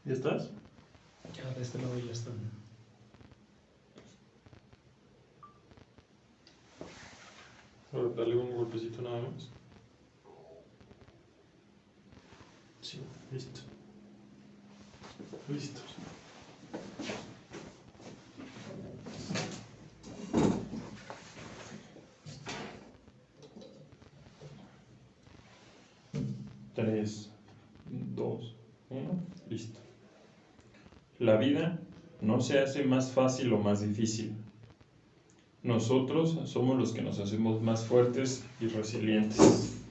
¿Ya estás? Ya de este lado ya están. Ahora dale un golpecito nada más. Sí, listo. Listo. Tres, dos, uno, listo. La vida no se hace más fácil o más difícil. Nosotros somos los que nos hacemos más fuertes y resilientes.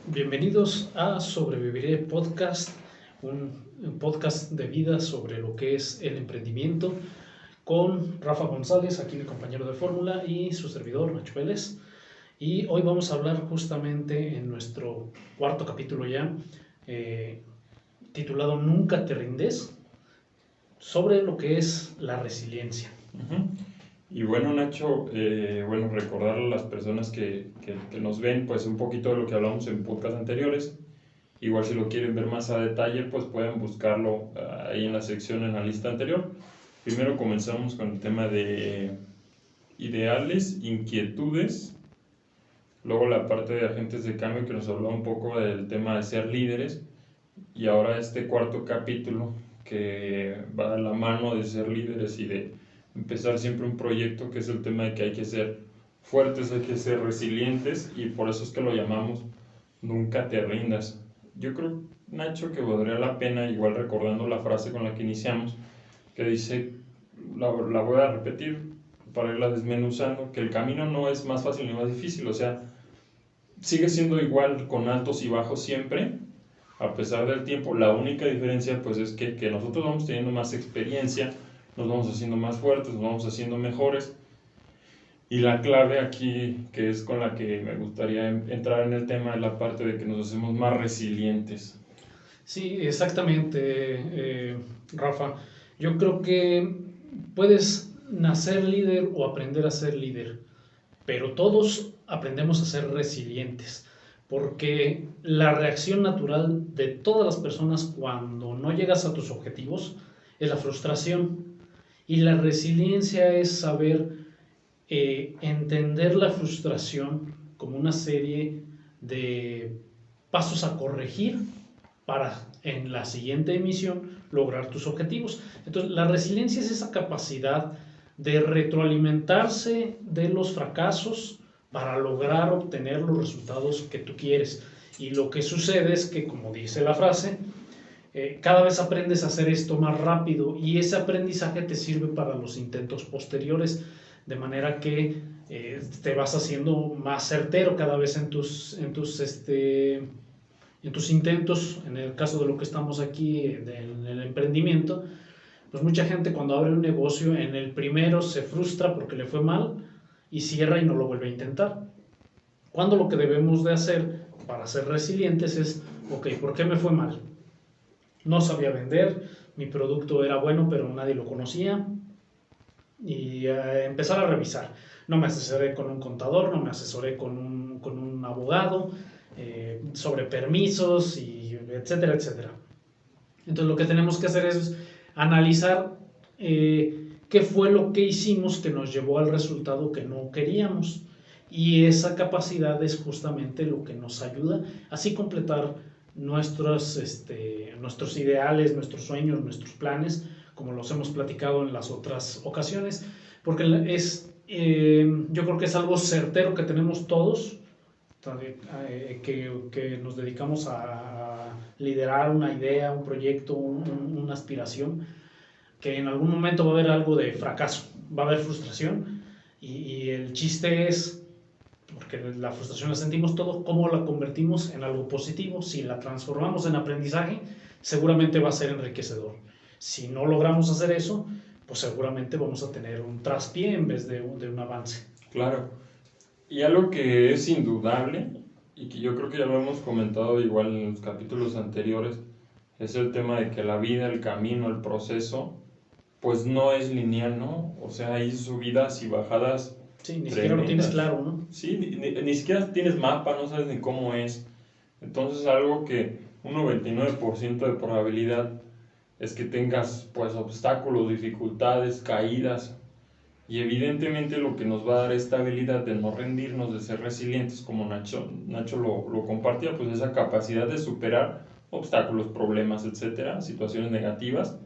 Bienvenidos a Sobreviviré Podcast, un podcast de vida sobre lo que es el emprendimiento, con Rafa González, aquí mi compañero de fórmula, y su servidor, Nacho Vélez. Y hoy vamos a hablar justamente en nuestro cuarto capítulo ya, titulado Nunca te rindes, sobre lo que es la resiliencia. Y bueno, Nacho, recordar a las personas que nos ven, pues un poquito de lo que hablamos en podcast anteriores. Igual si lo quieren ver más a detalle, pues pueden buscarlo ahí en la sección, en la lista anterior. Primero comenzamos con el tema de ideales, inquietudes. Luego la parte de agentes de cambio, que nos habló un poco del tema de ser líderes. Y ahora este cuarto capítulo, que va a la mano de ser líderes y de empezar siempre un proyecto, que es el tema de que hay que ser fuertes, hay que ser resilientes, y por eso es que lo llamamos Nunca te rindas. Yo creo, Nacho, que valdría la pena, igual recordando la frase con la que iniciamos, que dice, la voy a repetir para irla desmenuzando, que el camino no es más fácil ni más difícil, o sea, sigue siendo igual con altos y bajos siempre, a pesar del tiempo. La única diferencia pues es que nosotros vamos teniendo más experiencia, nos vamos haciendo más fuertes, nos vamos haciendo mejores. Y la clave aquí, que es con la que me gustaría entrar en el tema, es la parte de que nos hacemos más resilientes. Sí, exactamente, Rafa. Yo creo que puedes nacer líder o aprender a ser líder, pero todos aprendemos a ser resilientes, porque la reacción natural de todas las personas cuando no llegas a tus objetivos es la frustración. Y la resiliencia es saber entender la frustración como una serie de pasos a corregir para en la siguiente emisión lograr tus objetivos. Entonces, la resiliencia es esa capacidad de retroalimentarse de los fracasos para lograr obtener los resultados que tú quieres. Y lo que sucede es que, como dice la frase, cada vez aprendes a hacer esto más rápido y ese aprendizaje te sirve para los intentos posteriores, de manera que te vas haciendo más certero cada vez en tus intentos. En el caso de lo que estamos aquí, en el emprendimiento, pues mucha gente cuando abre un negocio, en el primero se frustra porque le fue mal y cierra y no lo vuelve a intentar. Cuando lo que debemos de hacer para ser resilientes es, ok, ¿por qué me fue mal? No sabía vender, mi producto era bueno pero nadie lo conocía, y empezar a revisar. No me asesoré con un contador, no me asesoré con un abogado, sobre permisos, y etcétera, etcétera. Entonces lo que tenemos que hacer es analizar qué fue lo que hicimos que nos llevó al resultado que no queríamos. Y esa capacidad es justamente lo que nos ayuda así completar nuestros ideales, nuestros sueños, nuestros planes, como los hemos platicado en las otras ocasiones, porque yo creo que es algo certero que tenemos todos, que nos dedicamos a liderar una idea, un proyecto, una aspiración, que en algún momento va a haber algo de fracaso, va a haber frustración, y el chiste es, porque la frustración la sentimos todos, cómo la convertimos en algo positivo. Si la transformamos en aprendizaje, seguramente va a ser enriquecedor. Si no logramos hacer eso, pues seguramente vamos a tener un traspié en vez de un avance. Claro. Y algo que es indudable, y que yo creo que ya lo hemos comentado igual en los capítulos anteriores, es el tema de que la vida, el camino, el proceso, pues no es lineal, ¿no? O sea, hay subidas y bajadas. Sí, ni siquiera lo tienes claro, ¿no? Sí, ni siquiera tienes mapa, no sabes ni cómo es. Entonces algo que un 99% de probabilidad es que tengas pues obstáculos, dificultades, caídas. Y evidentemente lo que nos va a dar esta habilidad de no rendirnos, de ser resilientes, como Nacho lo compartía, pues esa capacidad de superar obstáculos, problemas, etcétera, situaciones negativas.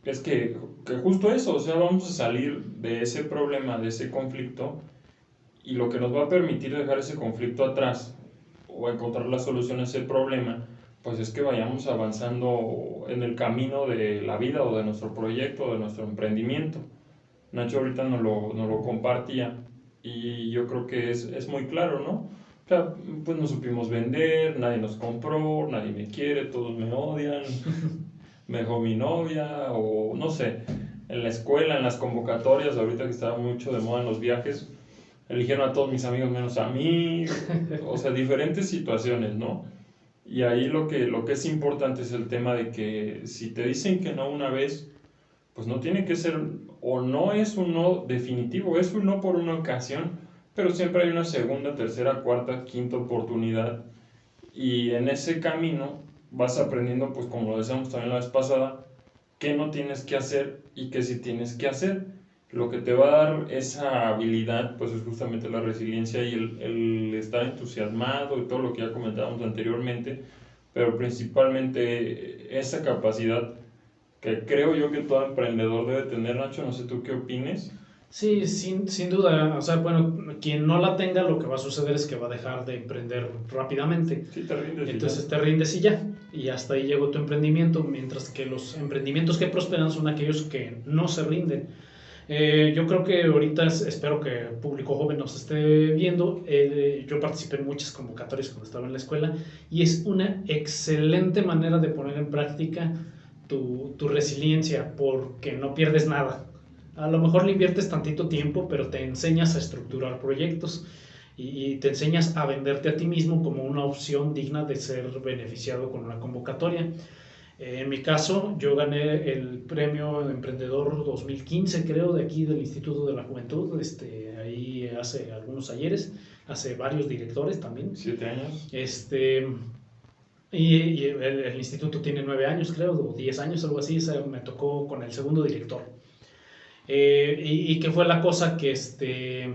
Es que justo eso, o sea, vamos a salir de ese problema, de ese conflicto, y lo que nos va a permitir dejar ese conflicto atrás o encontrar la solución a ese problema, pues es que vayamos avanzando en el camino de la vida o de nuestro proyecto o de nuestro emprendimiento. Nacho ahorita nos lo compartía y yo creo que es muy claro, ¿no? O sea, pues no supimos vender, nadie nos compró, nadie me quiere, todos me odian, me dejó mi novia o no sé, en la escuela, en las convocatorias, ahorita que estaba mucho de moda en los viajes, eligieron a todos mis amigos menos a mí, o sea, diferentes situaciones, ¿no? Y ahí lo que es importante es el tema de que si te dicen que no una vez, pues no tiene que ser, o no es un no definitivo, es un no por una ocasión, pero siempre hay una segunda, tercera, cuarta, quinta oportunidad, y en ese camino vas aprendiendo, pues como lo decíamos también la vez pasada, qué no tienes que hacer y qué sí tienes que hacer. Lo que te va a dar esa habilidad, pues es justamente la resiliencia y el estar entusiasmado y todo lo que ya comentábamos anteriormente, pero principalmente esa capacidad que creo yo que todo emprendedor debe tener, Nacho, no sé tú qué opines. Sí, sin duda. O sea, bueno, quien no la tenga, lo que va a suceder es que va a dejar de emprender rápidamente. Sí, te rindes y Entonces ya. te rindes y ya. Y hasta ahí llegó tu emprendimiento, mientras que los emprendimientos que prosperan son aquellos que no se rinden. Yo creo que ahorita espero que el público joven nos esté viendo. Yo participé en muchas convocatorias cuando estaba en la escuela y es una excelente manera de poner en práctica tu resiliencia porque no pierdes nada. A lo mejor le inviertes tantito tiempo, pero te enseñas a estructurar proyectos y te enseñas a venderte a ti mismo como una opción digna de ser beneficiado con una convocatoria. En mi caso, yo gané el premio Emprendedor 2015, creo, de aquí del Instituto de la Juventud, ahí hace algunos ayeres, hace varios directores también. 7 años. Y el instituto tiene 9 años, creo, o 10 años, algo así. Me tocó con el segundo director. Y que fue la cosa que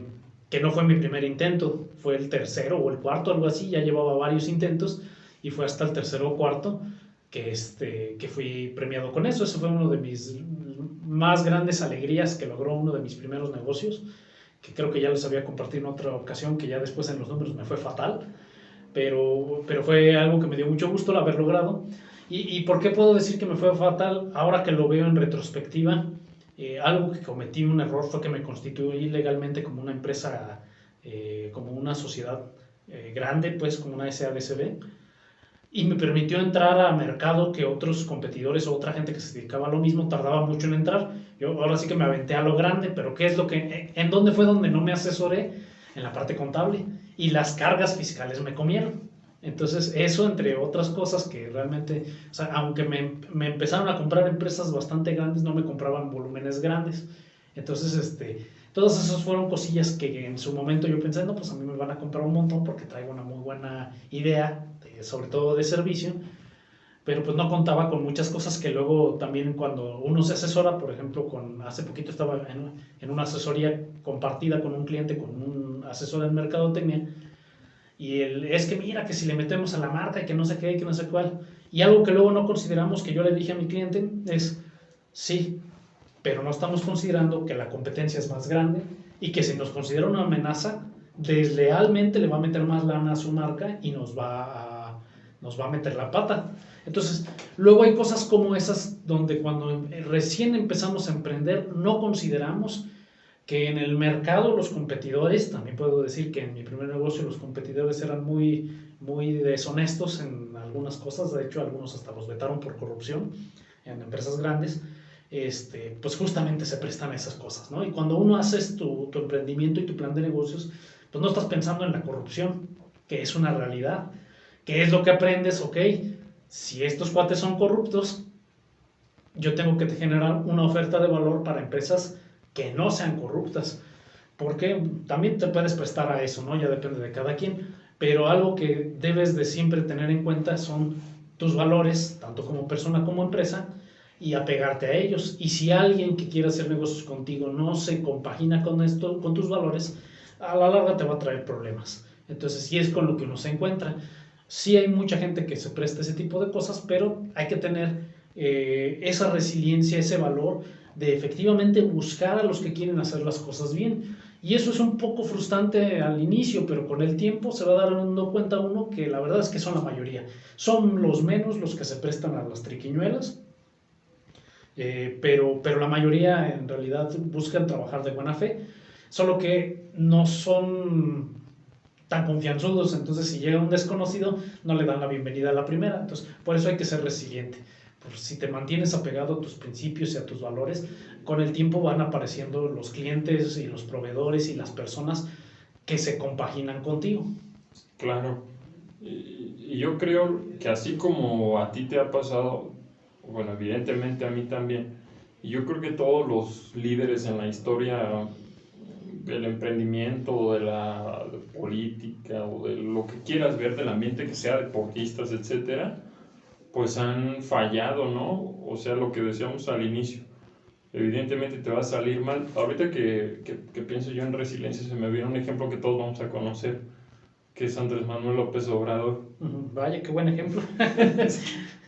no fue mi primer intento, fue el tercero o el cuarto, algo así. Ya llevaba varios intentos y fue hasta el tercero o cuarto que fui premiado con eso. Eso fue uno de mis más grandes alegrías que logró uno de mis primeros negocios, que creo que ya les había compartido en otra ocasión, que ya después en los números me fue fatal, pero fue algo que me dio mucho gusto el haber logrado. ¿Y por qué puedo decir que me fue fatal? Ahora que lo veo en retrospectiva, algo que cometí un error fue que me constituí legalmente como una empresa, como una sociedad grande, pues como una SADCB, y me permitió entrar a mercado que otros competidores o otra gente que se dedicaba a lo mismo tardaba mucho en entrar. Yo ahora sí que me aventé a lo grande, pero ¿qué es lo que, en dónde fue donde no me asesoré? En la parte contable, y las cargas fiscales me comieron. Entonces eso, entre otras cosas que realmente, o sea, aunque me empezaron a comprar empresas bastante grandes, no me compraban volúmenes grandes. Entonces, todas esas fueron cosillas que en su momento yo pensé, no, pues a mí me van a comprar un montón porque traigo una muy buena idea, sobre todo de servicio, pero pues no contaba con muchas cosas que luego también cuando uno se asesora, por ejemplo, hace poquito estaba en una asesoría compartida con un cliente, con un asesor en mercadotecnia, y es que mira, que si le metemos a la marca y que no sé qué, que no sé cuál, y algo que luego no consideramos, que yo le dije a mi cliente, es, sí, pero no estamos considerando que la competencia es más grande y que si nos considera una amenaza, deslealmente le va a meter más lana a su marca y nos va a meter la pata. Entonces, luego hay cosas como esas donde cuando recién empezamos a emprender no consideramos que en el mercado los competidores, también puedo decir que en mi primer negocio los competidores eran muy, muy deshonestos en algunas cosas, de hecho algunos hasta los vetaron por corrupción en empresas grandes, pues justamente se prestan a esas cosas, ¿no? Y cuando uno haces tu emprendimiento y tu plan de negocios, pues no estás pensando en la corrupción, que es una realidad. ¿Qué es lo que aprendes? Ok, si estos cuates son corruptos, yo tengo que generar una oferta de valor para empresas que no sean corruptas, porque también te puedes prestar a eso, ¿no? Ya depende de cada quien, pero algo que debes de siempre tener en cuenta son tus valores, tanto como persona como empresa, y apegarte a ellos. Y si alguien que quiere hacer negocios contigo no se compagina con esto, con tus valores, a la larga te va a traer problemas. Entonces, sí es con lo que uno se encuentra. Sí hay mucha gente que se presta a ese tipo de cosas, pero hay que tener esa resiliencia, ese valor de efectivamente buscar a los que quieren hacer las cosas bien. Y eso es un poco frustrante al inicio, pero con el tiempo se va dando cuenta uno que la verdad es que son la mayoría. Son los menos los que se prestan a las triquiñuelas, pero la mayoría en realidad buscan trabajar de buena fe, solo que no son tan confianzudos. Entonces si llega un desconocido no le dan la bienvenida a la primera. Entonces por eso hay que ser resiliente. Pues si te mantienes apegado a tus principios y a tus valores, con el tiempo van apareciendo los clientes y los proveedores y las personas que se compaginan contigo. Claro. Y yo creo que así como a ti te ha pasado, bueno, evidentemente a mí también, y yo creo que todos los líderes en la historia del emprendimiento, o de la política, o de lo que quieras ver, del ambiente que sea, deportistas, etcétera, pues han fallado, ¿no? O sea, lo que decíamos al inicio. Evidentemente te va a salir mal. Ahorita que pienso yo en resiliencia, se me viene un ejemplo que todos vamos a conocer, que es Andrés Manuel López Obrador. Vaya, qué buen ejemplo.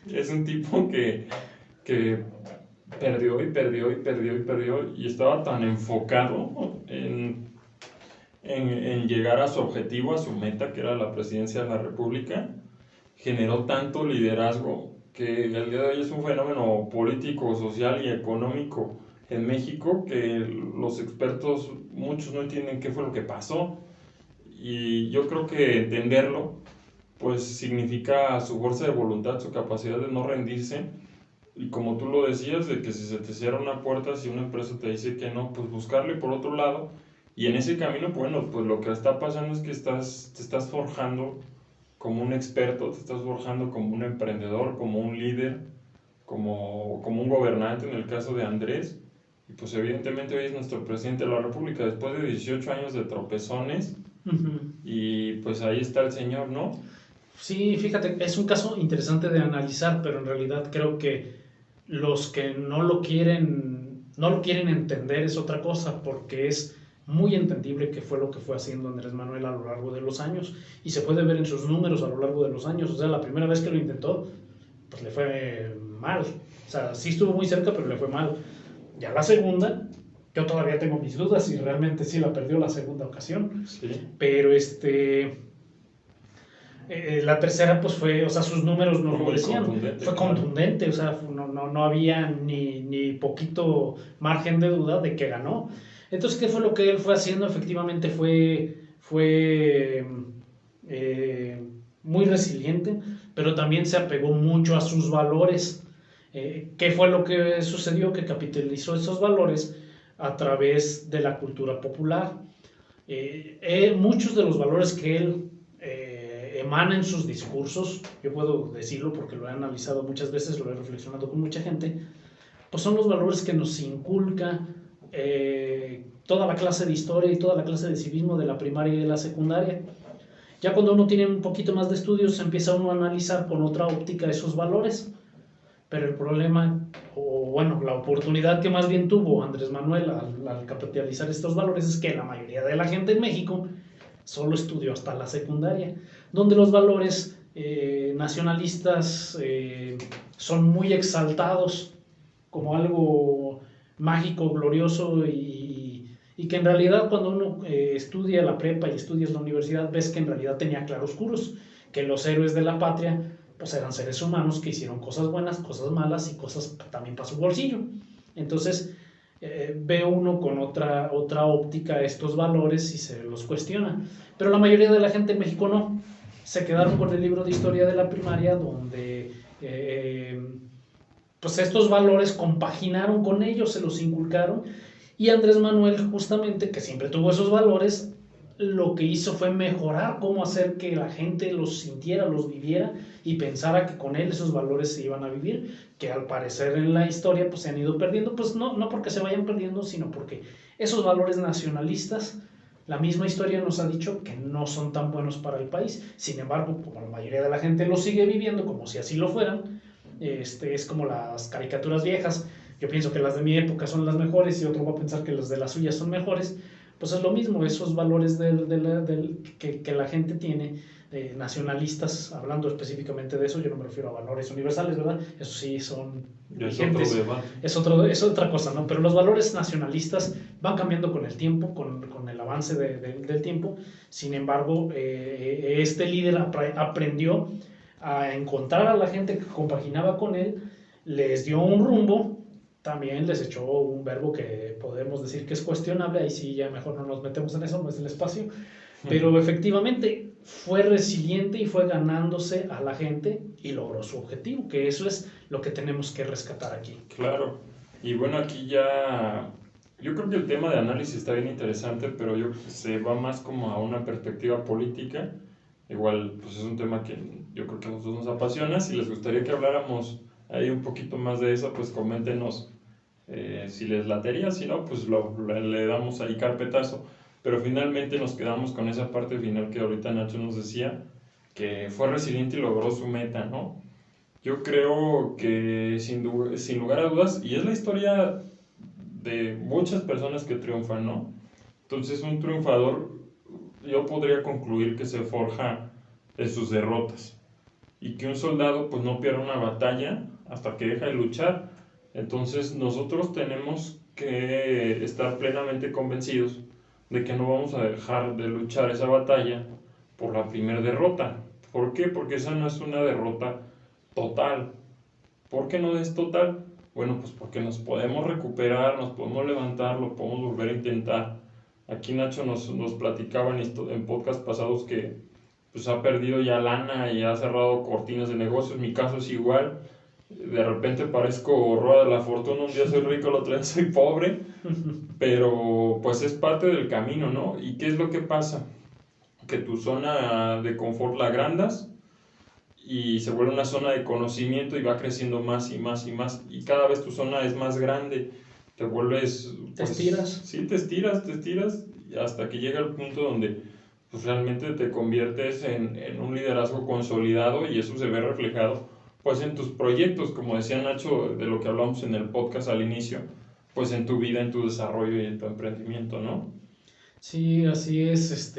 Es un tipo que perdió y perdió y perdió y perdió, y estaba tan enfocado en llegar a su objetivo, a su meta, que era la presidencia de la República. Generó tanto liderazgo que el día de hoy es un fenómeno político, social y económico en México que los expertos, muchos no entienden qué fue lo que pasó. Y yo creo que entenderlo pues significa su fuerza de voluntad, su capacidad de no rendirse. Y como tú lo decías, de que si se te cierra una puerta, si una empresa te dice que no, pues buscarle por otro lado. Y en ese camino, bueno, pues lo que está pasando es que te estás forjando como un experto, te estás forjando como un emprendedor, como un líder, como un gobernante en el caso de Andrés. Y pues evidentemente hoy es nuestro presidente de la República, después de 18 años de tropezones. Y pues ahí está el señor, ¿no? Sí, fíjate, es un caso interesante de analizar, pero en realidad creo que los que no lo quieren entender es otra cosa, porque es muy entendible qué fue lo que fue haciendo Andrés Manuel a lo largo de los años, y se puede ver en sus números a lo largo de los años. O sea, la primera vez que lo intentó, pues le fue mal. O sea, sí estuvo muy cerca, pero le fue mal. Ya la segunda, yo todavía tengo mis dudas si realmente sí la perdió la segunda ocasión. Sí. Pero la tercera pues fue, o sea, sus números nos lo decían, fue contundente, o sea, no había ni poquito margen de duda de que ganó. Entonces, ¿qué fue lo que él fue haciendo? Efectivamente fue muy resiliente, pero también se apegó mucho a sus valores. ¿Qué fue lo que sucedió? Que capitalizó esos valores a través de la cultura popular. Muchos de los valores que él emana en sus discursos, yo puedo decirlo porque lo he analizado muchas veces, lo he reflexionado con mucha gente, pues son los valores que nos inculca toda la clase de historia y toda la clase de civismo de la primaria y de la secundaria. Ya cuando uno tiene un poquito más de estudios, empieza uno a analizar con otra óptica esos valores. Pero el problema, o bueno, la oportunidad que más bien tuvo Andrés Manuel al capitalizar estos valores, es que la mayoría de la gente en México solo estudió hasta la secundaria, donde los valores nacionalistas son muy exaltados como algo mágico, glorioso, y que en realidad cuando uno estudia la prepa y estudias la universidad, ves que en realidad tenía claroscuros, que los héroes de la patria pues eran seres humanos que hicieron cosas buenas, cosas malas y cosas también para su bolsillo. Entonces ve uno con otra óptica estos valores y se los cuestiona. Pero la mayoría de la gente en México no. Se quedaron con el libro de historia de la primaria, donde pues estos valores compaginaron con ellos, se los inculcaron. Y Andrés Manuel, justamente, que siempre tuvo esos valores, lo que hizo fue mejorar cómo hacer que la gente los sintiera, los viviera y pensara que con él esos valores se iban a vivir, que al parecer en la historia pues se han ido perdiendo, pues no porque se vayan perdiendo, sino porque esos valores nacionalistas, la misma historia nos ha dicho que no son tan buenos para el país. Sin embargo, como la mayoría de la gente los sigue viviendo como si así lo fueran, es como las caricaturas viejas. Yo pienso que las de mi época son las mejores y otro va a pensar que las de la suya son mejores. Pues es lo mismo, esos valores que la gente tiene, nacionalistas, hablando específicamente de eso, yo no me refiero a valores universales, ¿verdad? Eso sí son vigentes, es otra cosa, ¿no? Pero los valores nacionalistas van cambiando con el tiempo, con el avance del tiempo. Sin embargo, este líder aprendió a encontrar a la gente que compaginaba con él, les dio un rumbo, también les echó un verbo que podemos decir que es cuestionable, ahí sí ya mejor no nos metemos en eso, no es el espacio, pero efectivamente fue resiliente y fue ganándose a la gente y logró su objetivo, que eso es lo que tenemos que rescatar aquí. Claro, y bueno, aquí ya, yo creo que el tema de análisis está bien interesante, pero yo creo que se va más como a una perspectiva política. Igual, pues es un tema que yo creo que a nosotros nos apasiona. Si les gustaría que habláramos ahí un poquito más de eso, pues coméntenos si les latería, si no, pues le damos ahí carpetazo. Pero finalmente nos quedamos con esa parte final que ahorita Nacho nos decía, que fue resiliente y logró su meta, ¿no? Yo creo que sin lugar a dudas, y es la historia de muchas personas que triunfan, ¿no? Entonces un triunfador, yo podría concluir que se forja de sus derrotas y que un soldado pues no pierde una batalla hasta que deja de luchar. Entonces nosotros tenemos que estar plenamente convencidos de que no vamos a dejar de luchar esa batalla por la primera derrota. ¿Por qué? Porque esa no es una derrota total. ¿Por qué no es total? Bueno, pues porque nos podemos recuperar, nos podemos levantar, lo podemos volver a intentar. Aquí Nacho nos platicaba en podcast pasados que pues ha perdido ya lana y ha cerrado cortinas de negocios. Mi caso es igual. De repente parezco rueda de la fortuna, un día soy rico, el otro día soy pobre, pero pues es parte del camino, ¿no? ¿Y qué es lo que pasa? Que tu zona de confort la agrandas y se vuelve una zona de conocimiento y va creciendo más y más y más, y cada vez tu zona es más grande, te vuelves... Pues, ¿te estiras? Sí, te estiras hasta que llega el punto donde pues realmente te conviertes en un liderazgo consolidado, y eso se ve reflejado pues en tus proyectos, como decía Nacho, de lo que hablamos en el podcast al inicio, pues en tu vida, en tu desarrollo y en tu emprendimiento, ¿no? Sí, así es.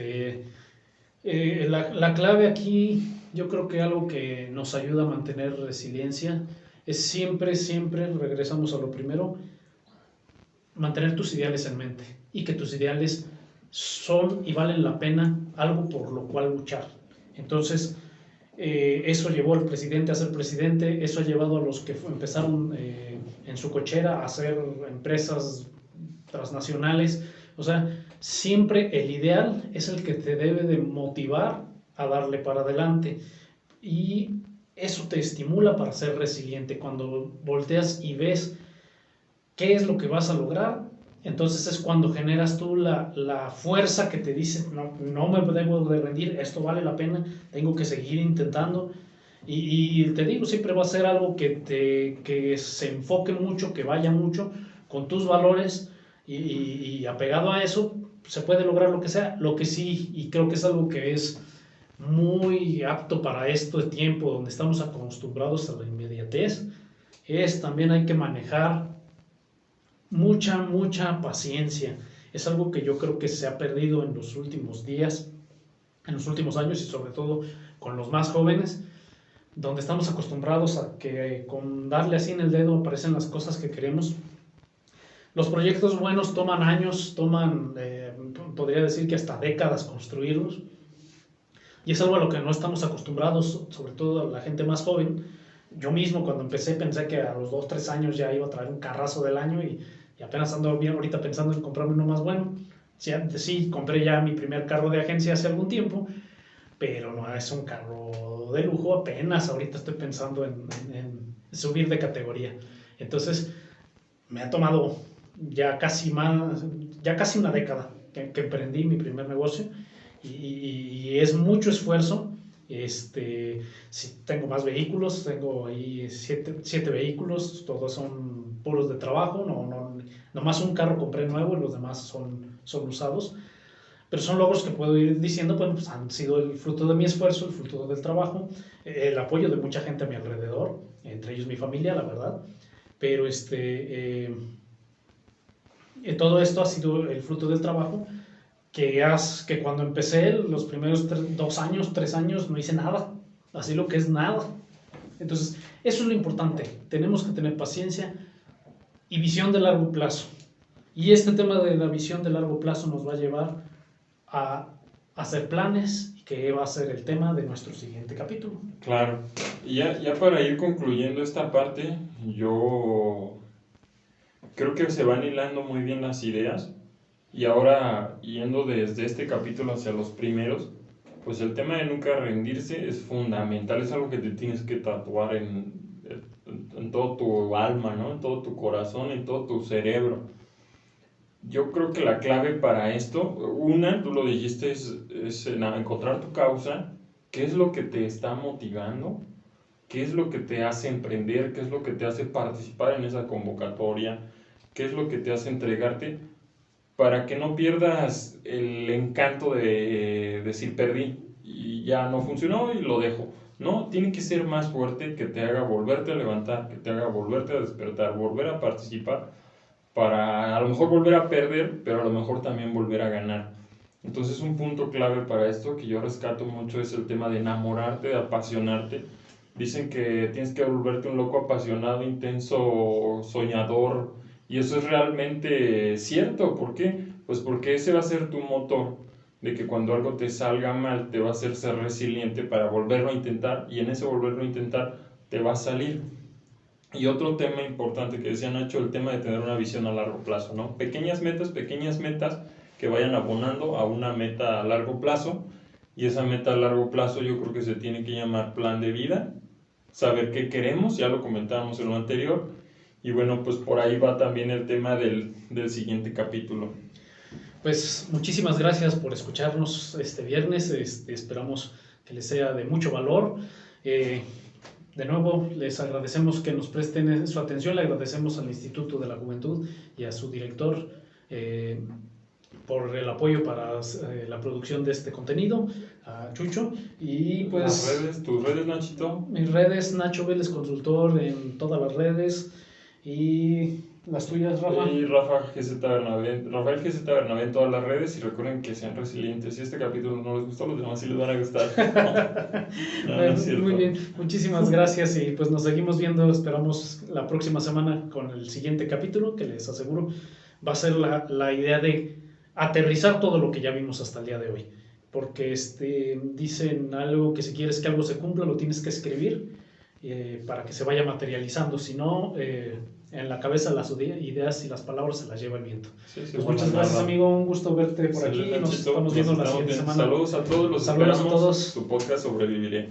La clave aquí, yo creo que algo que nos ayuda a mantener resiliencia es siempre, regresamos a lo primero, mantener tus ideales en mente y que tus ideales son y valen la pena algo por lo cual luchar. Entonces, eso llevó al presidente a ser presidente, eso ha llevado a los que empezaron en su cochera a hacer empresas transnacionales. O sea, siempre el ideal es el que te debe de motivar a darle para adelante, y eso te estimula para ser resiliente. Cuando volteas y ves qué es lo que vas a lograr, entonces es cuando generas tú la fuerza que te dice, no me debo de rendir, esto vale la pena, tengo que seguir intentando. Y te digo, siempre va a ser algo que se enfoque mucho, que vaya mucho con tus valores, y apegado a eso se puede lograr lo que sea. Lo que sí, y creo que es algo que es muy apto para este tiempo donde estamos acostumbrados a la inmediatez, es también hay que manejar mucha paciencia. Es algo que yo creo que se ha perdido en los últimos días, en los últimos años, y sobre todo con los más jóvenes, donde estamos acostumbrados a que con darle así en el dedo aparecen las cosas que queremos. Los proyectos buenos toman años, podría decir que hasta décadas construirlos, y es algo a lo que no estamos acostumbrados, sobre todo la gente más joven. Yo mismo cuando empecé pensé que a los 2, 3 años ya iba a traer un carrazo del año, y apenas ando bien ahorita pensando en comprarme uno más bueno. Sí, compré ya mi primer carro de agencia hace algún tiempo, pero no es un carro de lujo, apenas ahorita estoy pensando en subir de categoría. Entonces me ha tomado ya casi una década que emprendí mi primer negocio, y es mucho esfuerzo. Sí, tengo más vehículos, tengo ahí 7 vehículos, todos son puros de trabajo, no más un carro compré nuevo y los demás son usados, pero son logros que puedo ir diciendo, bueno, pues han sido el fruto de mi esfuerzo, el fruto del trabajo, el apoyo de mucha gente a mi alrededor, entre ellos mi familia, la verdad, pero todo esto ha sido el fruto del trabajo, que cuando empecé los primeros 2 años, 3 años, no hice nada, así lo que es nada. Entonces, eso es lo importante, tenemos que tener paciencia y visión de largo plazo. Y este tema de la visión de largo plazo nos va a llevar a hacer planes, que va a ser el tema de nuestro siguiente capítulo. Claro, y ya para ir concluyendo esta parte, yo creo que se van hilando muy bien las ideas, y ahora yendo desde este capítulo hacia los primeros, pues el tema de nunca rendirse es fundamental, es algo que te tienes que tatuar en todo tu alma, ¿no? En todo tu corazón, en todo tu cerebro. Yo creo que la clave para esto, tú lo dijiste, es encontrar tu causa, qué es lo que te está motivando, qué es lo que te hace emprender, qué es lo que te hace participar en esa convocatoria, qué es lo que te hace entregarte, para que no pierdas el encanto de decir perdí y ya no funcionó y lo dejo. No, tiene que ser más fuerte, que te haga volverte a levantar, que te haga volverte a despertar, volver a participar, para a lo mejor volver a perder, pero a lo mejor también volver a ganar. Entonces un punto clave para esto que yo rescato mucho es el tema de enamorarte, de apasionarte. Dicen que tienes que volverte un loco apasionado, intenso, soñador, y eso es realmente cierto. ¿Por qué? Pues porque ese va a ser tu motor, de que cuando algo te salga mal te va a hacer ser resiliente para volverlo a intentar, y en ese volverlo a intentar te va a salir. Y otro tema importante que decía Nacho, el tema de tener una visión a largo plazo, ¿no? Pequeñas metas que vayan abonando a una meta a largo plazo, y esa meta a largo plazo yo creo que se tiene que llamar plan de vida, saber qué queremos, ya lo comentábamos en lo anterior, y bueno, pues por ahí va también el tema del siguiente capítulo. Pues muchísimas gracias por escucharnos este viernes, esperamos que les sea de mucho valor. De nuevo, les agradecemos que nos presten su atención, le agradecemos al Instituto de la Juventud y a su director por el apoyo para la producción de este contenido, a Chucho. Y pues, las redes, tus redes, Nachito. Mis redes, Nacho Vélez Consultor en todas las redes. Y las tuyas, Rafa. Y Rafael GZ Bernabé en todas las redes, y recuerden que sean resilientes. Si este capítulo no les gustó, los demás sí les van a gustar. Bueno, muy bien, muchísimas gracias, y pues nos seguimos viendo, esperamos la próxima semana con el siguiente capítulo, que les aseguro va a ser la idea de aterrizar todo lo que ya vimos hasta el día de hoy, porque dicen algo, que si quieres que algo se cumpla lo tienes que escribir para que se vaya materializando, si no en la cabeza las ideas y las palabras se las lleva el viento. Sí, pues muchas gracias, amigo, un gusto verte por aquí, nos estamos viendo la siguiente semana. Saludos a todos, los saludos esperamos. A todos. Tu podcast Sobreviviré.